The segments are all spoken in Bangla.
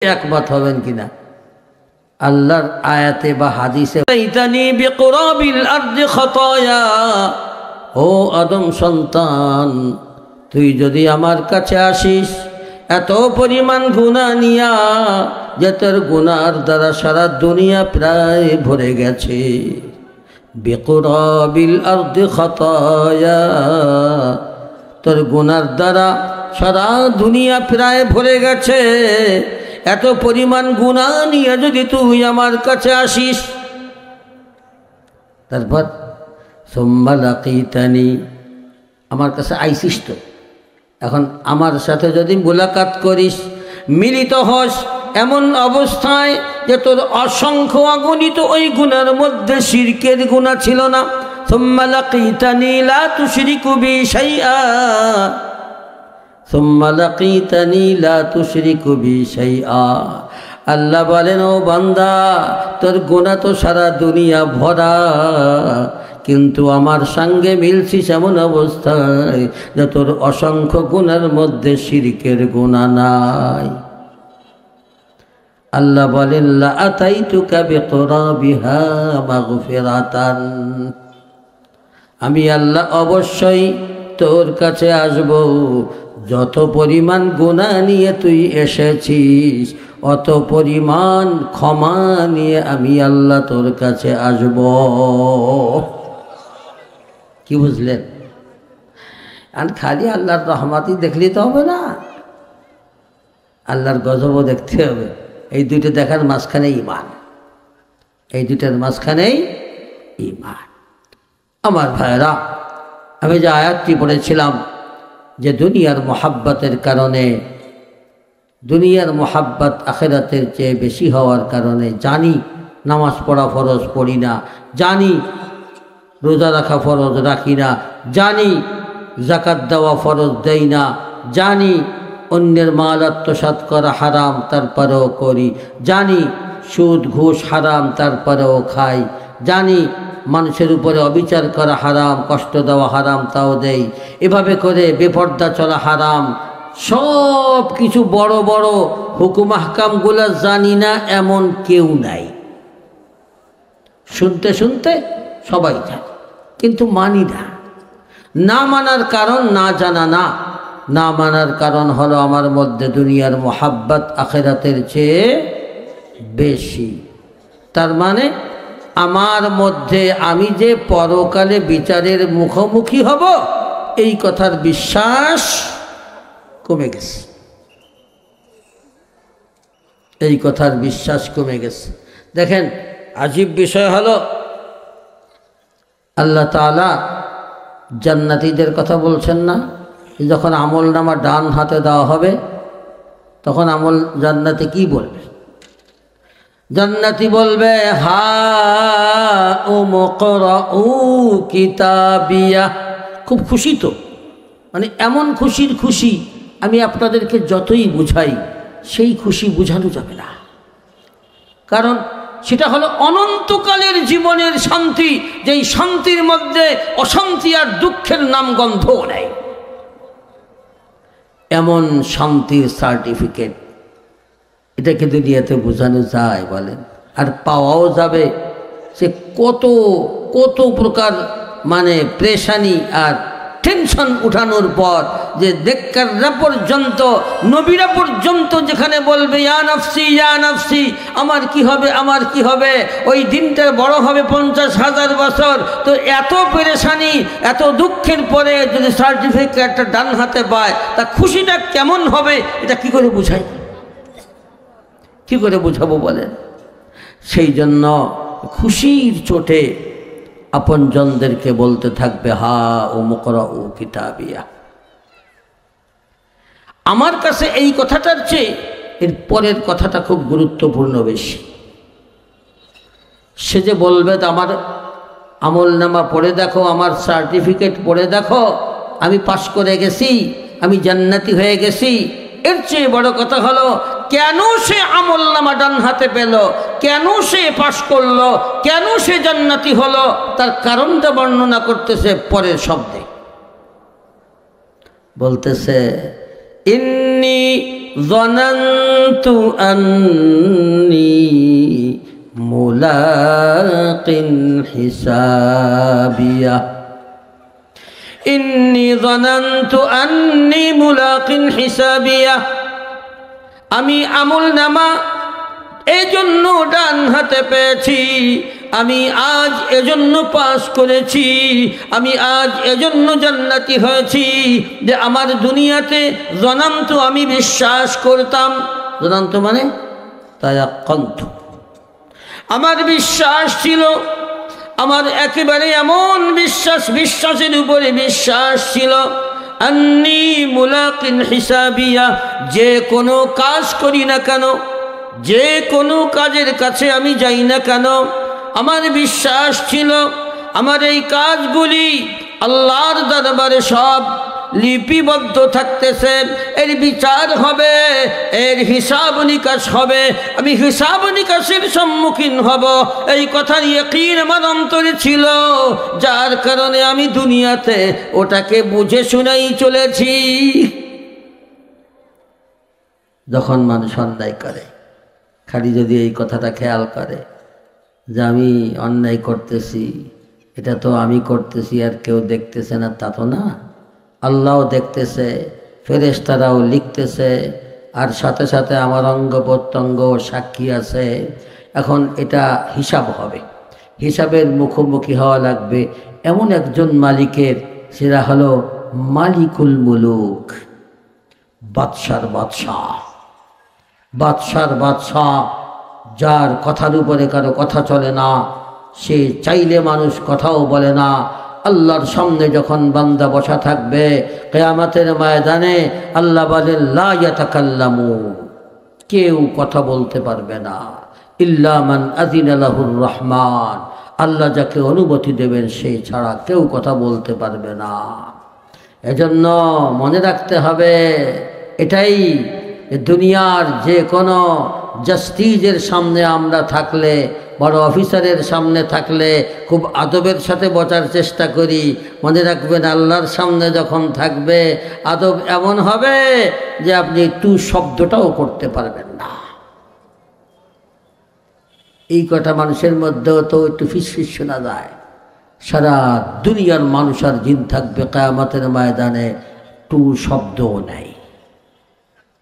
একমত হবেন কিনা? আল্লাহর আয়াতে বা হাদিসে ইতানি বিকুরাবিল আরদি খাতায়া, ও আদম সন্তান, তুই যদি আমার কাছে আসিস এত পরিমাণ গুনাহ নিয়া যে তোর গুনার দ্বারা সারা দুনিয়া প্রায় ভরে গেছে। বিকুরাবিল আরদি খাতায়া, তোর গুনার দ্বারা সারা দুনিয়া প্রায় ভরে গেছে। এত পরিমাণ গুনাহ নিয়ে যদি তুই আমার কাছে আসিস, তারপর সুম্মা লাকিতানি, আমার কাছে আইসিস তো, এখন আমার সাথে যদি মুলাকাত করিস, মিলিত হস এমন অবস্থায় যে তোর অসংখ্য অগণিত ওই গুনার মধ্যে শিরকের গুনাহ ছিল না। সুম্মা লাকিতানি লা তুশরিকু বি শাইআ, সুম্মা লাকিতানি লা তুশরিকু বি শাইআ। আল্লাহ বলেন, ও বান্দা, তোর গুনাহ তো সারা দুনিয়া ভরা, কিন্তু আমার সঙ্গে মিলছিস এমন অবস্থায় যে তোর অসংখ্য গুনার মধ্যে শিরকের গুনাহ নাই। আল্লাহ বলেন, লা আতাইতুকা বিকুরাবিহা মাগফিরাতান, আমি আল্লাহ অবশ্যই তোর কাছে আসব, যত পরিমাণ গুনাহ নিয়ে তুই এসেছিস অত পরিমাণ ক্ষমা নিয়ে আমি আল্লাহ তোর কাছে আসব। কি বুঝলেন? আর খালি আল্লাহর রহমতই দেখলে তো হবে না, আল্লাহর গজবও দেখতে হবে। এই দুইটা দেখার মাঝখানে ঈমান, এই দুইটার মাঝখানেই ঈমান। আমার ভাইরা, আমি যে আয়াতটি পড়েছিলাম যে দুনিয়ার মোহাব্বতের কারণে, দুনিয়ার মোহাব্বত আখিরাতের চেয়ে বেশি হওয়ার কারণে জানি নামাজ পড়া ফরজ পড়ি না, জানি রোজা রাখা ফরজ রাখি না, জানি যাকাত দেওয়া ফরজ দেই না, জানি অন্যের মাল আত্মসাৎ করা হারাম তারপরেও করি, জানি সুদ ঘুষ হারাম তারপরেও খাই, জানি মানুষের উপরে অবিচার করা হারাম, কষ্ট দেওয়া হারাম তাও দেই, এভাবে করে বেপর্দা চলা হারাম। সব কিছু বড় বড় হুকুম আহকামগুলো জানি না এমন কেউ নাই, শুনতে শুনতে সবাই জানে, কিন্তু মানি না। না মানার কারণ না জানা না, না মানার কারণ হলো আমার মধ্যে দুনিয়ার মোহাব্বত আখিরাতের চেয়ে বেশি। তার মানে আমার মধ্যে আমি যে পরকালে বিচারের মুখোমুখি হব এই কথার বিশ্বাস কমে গেছে, এই কথার বিশ্বাস কমে গেছে। দেখেন, আজীব বিষয় হলো আল্লাহ তাআলা জান্নাতীদের কথা বলছেন না, যখন আমল নামা ডান হাতে দেওয়া হবে তখন আমল জান্নাতি কি বলবে? জান্নাতি বলবে, হা উমকরাউ কিতাবিয়া। খুব খুশি তো, মানে এমন খুশির খুশি আমি আপনাদেরকে যতই বুঝাই সেই খুশি বোঝানো যাবে না, কারণ সেটা হলো অনন্তকালের জীবনের শান্তি, যেই শান্তির মধ্যে অশান্তি আর দুঃখের নামগন্ধও নেই। এমন শান্তির সার্টিফিকেট, এটাকে দুনিয়াতে বোঝানো যায় বলেন? আর পাওয়াও যাবে। সে কত কত প্রকার মানে প্রেশানি আর টেনশন উঠানোর পর যে নেককাররা পর্যন্ত, নবীরা পর্যন্ত যেখানে বলবে ইয়া নাফসি ইয়া নাফসি, আমার কি হবে আমার কি হবে, ওই দিনটা বড় হবে 50,000 বছর। তো এত পেরেশানি এত দুঃখের পরে যদি সার্টিফিকেটটা ডান হাতে পায় তা খুশিটা কেমন হবে, এটা কি করে বুঝাই, কি করে বুঝাবো বলেন? সেই জন্য খুশির চোটে আপনজনদেরকে বলতে থাকবে, হা উমকরাউ কিতাবিয়া। আমার কাছে এই কথাটার চেয়ে এর পরের কথাটা খুব গুরুত্বপূর্ণ বেশি। সে যে বলবে, আমার আমল নামা পড়ে দেখো, আমার সার্টিফিকেট পড়ে দেখো, আমি পাশ করে গেছি, আমি জান্নাতি হয়ে গেছি। এর চেয়ে বড় কথা হলো, কেন সে আমল নামা ডান হাতে পেল, কেন সে পাশ করলো, কেন সে জান্নাতি হলো, তার কারণটা বর্ণনা করতেছে পরের শব্দে। বলতেছে ইন্নী যানানতু আন্নী মুলাকিন হিসাবিয়া, ইন্নী যানানতু আন্নী মুলাকিন হিসাবিয়া, আমি আমল নামা এজন্য ডান হাতে পেয়েছি, আমি আজ এজন্য পাস করেছি, আমি আজ এজন্য জান্নাতি হয়েছি যে আমার দুনিয়াতে জানান্ত, আমি বিশ্বাস করতাম, জানান্ত মানে তায়াক্কান্ত, আমার বিশ্বাস ছিল, আমার একেবারে এমন বিশ্বাস, বিশ্বাসের উপরে বিশ্বাস ছিল, আন্নী মুলাকিন হিসাবিয়া, যে কোনো কাজ করি না কেন, যে কোনো কাজের কাছে আমি যাই না কেন, আমার বিশ্বাস ছিল আমার এই কাজগুলি আল্লাহর দরবারে সব লিপিবদ্ধ থাকতেছে, এর বিচার হবে, এর হিসাব নিকাশ হবে, আমি হিসাব নিকাশের সম্মুখীন হব, এই কথার ইয়াকিন আমার অন্তরে ছিল, যার কারণে আমি দুনিয়াতে ওটাকে বুঝে শুনেই চলেছি। যখন মানুষ অন্যায় করে, খালি যদি এই কথাটা খেয়াল করে যে আমি অন্যায় করতেছি, এটা তো আমি করতেছি আর কেউ দেখতেছে না, তা তো না, আল্লাহও দেখতেছে, ফেরেশতারাও লিখতেছে, আর সাথে সাথে আমার অঙ্গ প্রত্যঙ্গ সাক্ষী আছে। এখন এটা হিসাব হবে, হিসাবের মুখোমুখি হওয়া লাগবে এমন একজন মালিকের, সেটা হলো মালিকুল মুলুক, বাদশার বাদশাহ, বাদশার বাদশাহ, যার কথার উপরে কারো কথা চলে না, সে চাইলে মানুষ কথাও বলে না। আল্লাহর সামনে যখন বান্দা বসা থাকবে কিয়ামতের ময়দানে, আল্লাহ বলেন লা ইয়াতাকাল্লামু, কেউ কথা বলতে পারবে না, ইল্লা মান আযিনা লাহুর রহমান, আল্লাহ যাকে অনুমতি দেবেন সেই ছাড়া কেউ কথা বলতে পারবে না। এজন্য মনে রাখতে হবে এটাই, দুনিয়ার যে কোনো জাস্টিসের সামনে আমরা থাকলে, বড় অফিসারের সামনে থাকলে খুব আদবের সাথে বসার চেষ্টা করি। মনে রাখবেন আল্লাহর সামনে যখন থাকবে আদব এমন হবে যে আপনি টু শব্দটাও করতে পারবেন না। এই কথা মানুষের মধ্যেও তো একটু ফিসফিস শোনা যায়। সারা দুনিয়ার মানুষ আর জিন থাকবে কিয়ামতের ময়দানে, টু শব্দও নেই,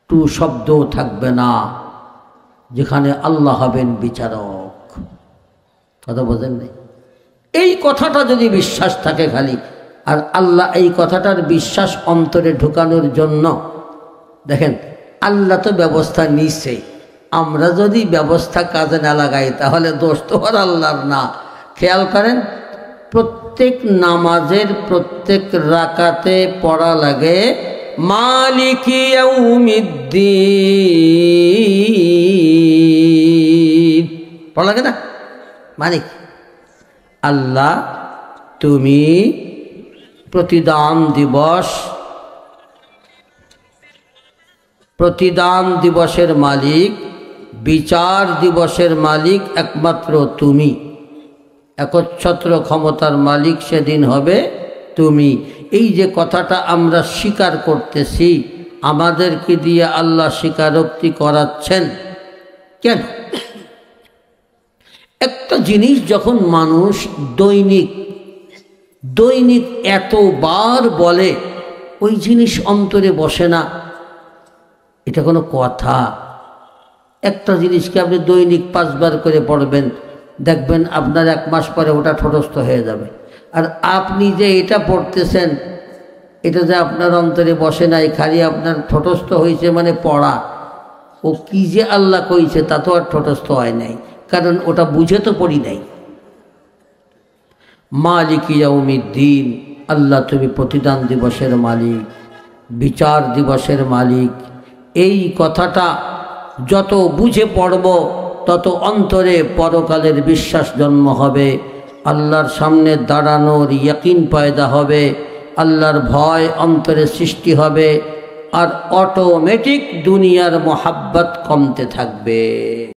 টু শব্দও থাকবে না, যেখানে আল্লাহ হবেন বিচারক। কথা বোঝেন নাই? এই কথাটা যদি বিশ্বাস থাকে খালি, আর আল্লাহ এই কথাটার বিশ্বাস অন্তরে ঢুকানোর জন্য, দেখেন আল্লাহ তো ব্যবস্থা নিছে, আমরা যদি ব্যবস্থা কাজে না লাগাই তাহলে দোষ তো আর আল্লাহর না। খেয়াল করেন, প্রত্যেক নামাজের প্রত্যেক রাকাতে পড়া লাগে মালিকি ইয়াউমিদ্দিন, পড়া লাগে না? মালিক আল্লাহ, তুমি প্রতিদান দিবস, প্রতিদান দিবসের মালিক, বিচার দিবসের মালিক একমাত্র তুমি, একচ্ছত্র ক্ষমতার মালিক সেদিন হবে তুমি। এই যে কথাটা আমরা স্বীকার করতেছি, আমাদেরকে দিয়ে আল্লাহ স্বীকারোক্তি করাচ্ছেন কেন? একটা জিনিস যখন মানুষ দৈনিক দৈনিক এতবার বলে, ওই জিনিস অন্তরে বসে না, এটা কোনো কথা? একটা জিনিসকে আপনি দৈনিক 5 বার করে পড়বেন, দেখবেন আপনার 1 মাস পরে ওটা ঠোঁটস্থ হয়ে যাবে। আর আপনি যে এটা পড়তেছেন, এটা যে আপনার অন্তরে বসে নাই, খালি আপনার ঠোঁটস্থ হয়েছে মানে পড়া, ও কি যে আল্লাহ কইছে তা তো আর ঠোঁটস্থ হয় নাই, কারণ ওটা বুঝে তো পড়ি নাই। মালিক ইয়াউমিদ্দিন, আল্লাহ তুমি প্রতিদান দিবসের মালিক, বিচার দিবসের মালিক। এই কথাটা যত বুঝে পড়ব তত অন্তরে পরকালের বিশ্বাস জন্ম হবে, আল্লাহর সামনে দাঁড়ানোর ইয়াকিন পয়দা হবে, আল্লাহর ভয় অন্তরে সৃষ্টি হবে, আর অটোমেটিক দুনিয়ার মোহাব্বত কমতে থাকবে।